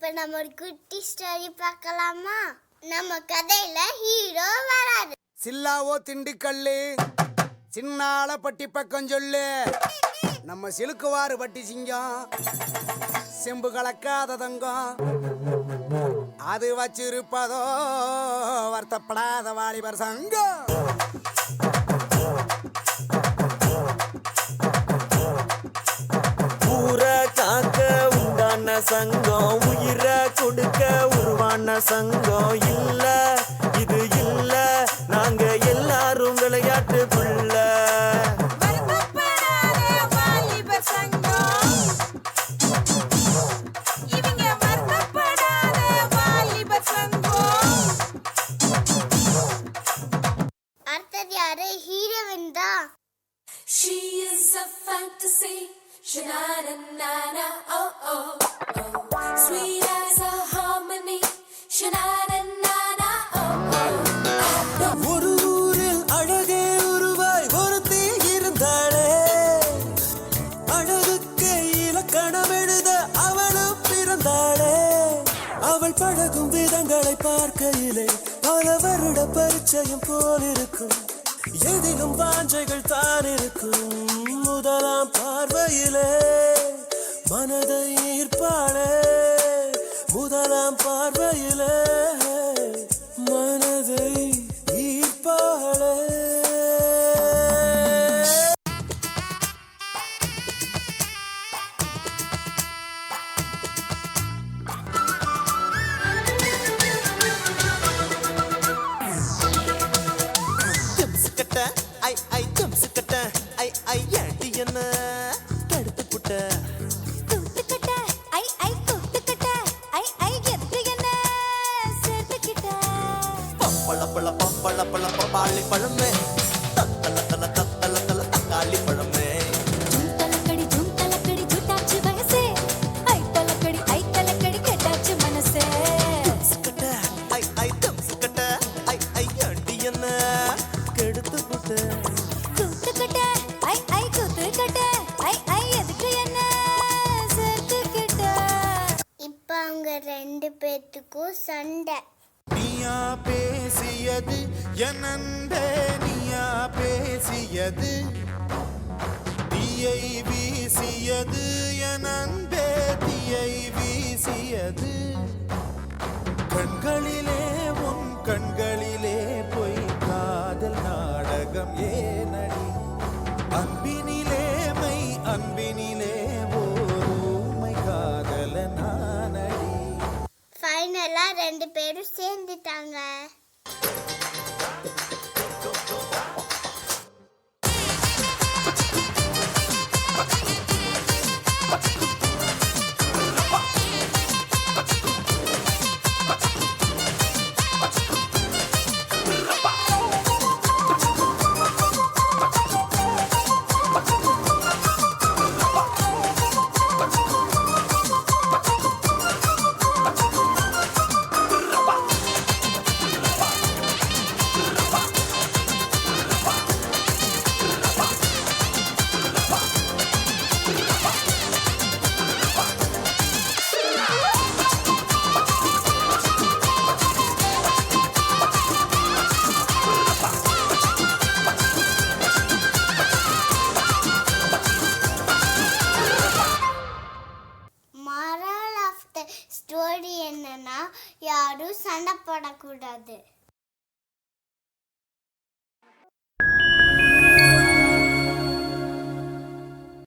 இப்ப நம்ம ஒரு குட்டி ஸ்டோரி பார்க்கலாமா? நம்ம கதையில ஹீரோ வராரு. சில்லாவோ திண்டுக்கல்லு சின்னால பட்டி பக்கம் சொல்லு. நம்ம சிலுக்குவாறு பட்டி சிங்கம் செம்பு கலக்காத தங்கம் அது வச்சிருப்பதோ வருத்தப்படாத வாலிபர் சங்கம். ஊரை காக்க உண்டான சங்கம், உயிரை கொடுக்க உருவான சங்கம். இல்ல இது இல்ல, நாங்க எல்லாரும் விளையாட்டுக்குள்ள. அடுத்தது யாரு? ஹீரோயின் தான். She is a fantasy, sha-na-na-na-na, oh oh oh. Sweet as a harmony, sha-na-na-na-na, oh oh. ஒரு ஊரில் அழகே உருவாய் ஒருத்தி இருந்தாளே, அழகுக்கு இலக்கணம் எழுத அவளும் பிறந்தாளே. அவள் பழகும் விதங்களை பார்க்கையிலே பல வருட பரிச்சயம் போலிருக்கும். எதிலும் வாஞ்சைகள் தான் இருக்கும். முதலாம் பார்வையிலே மனதை ஈர்ப்பாளே, முதலாம் பார்வையிலே மனதை ஈர்ப்பாளே. ஐ ஐ ஜம்ஸ் கட்ட ஐ ஐ ஏட்டி என்ன கடுத்து புட்ட கூத்துக்கட்ட, ஐ ஐ கூத்துக்கட்ட, ஐ ஐ எத்து என்ன சேர்த்துக்கிட்ட. பப்பள பழ பப்பள பழ பப்பாளி பழமே, தத்தல தல தக்காளி பழமே. ஜூம் தலக்கடி ஜூட்டாச்சு வயசே, ஐ தலக்கடி கெட்டாச்சு மனசே. கட்ட ஐ ஐ ஜம்ஸ் கட்ட ஐ ஐ ஏட்டி என்ன கடுத்து புட்ட. கூத்துக்கட்ட, ஐ ஐ கூத்துக்கட்ட, ஐ ஐ எதுக்கு என்ன சேர்த்துக்கிட்ட. இப்ப அவங்க ரெண்டு பேத்துக்கும் சண்டை. நீயா பேசியது என் அன்பே, நீயா பேசியது தீயை வீசியது என் அன்பே, தீயை வீசியது. கண்களிலே உன் கண்களிலே பொய் காதல் நாடகம் ஏனடி, அன்பினிலே மை அன்பினிலே ஓமை காதல நானடி. ஃபைனலா ரெண்டு பேரும் சேர்ந்துட்டாங்க. ஸ்டோரி என்னன்னா, யாரும் சண்டை போடக்கூடாது.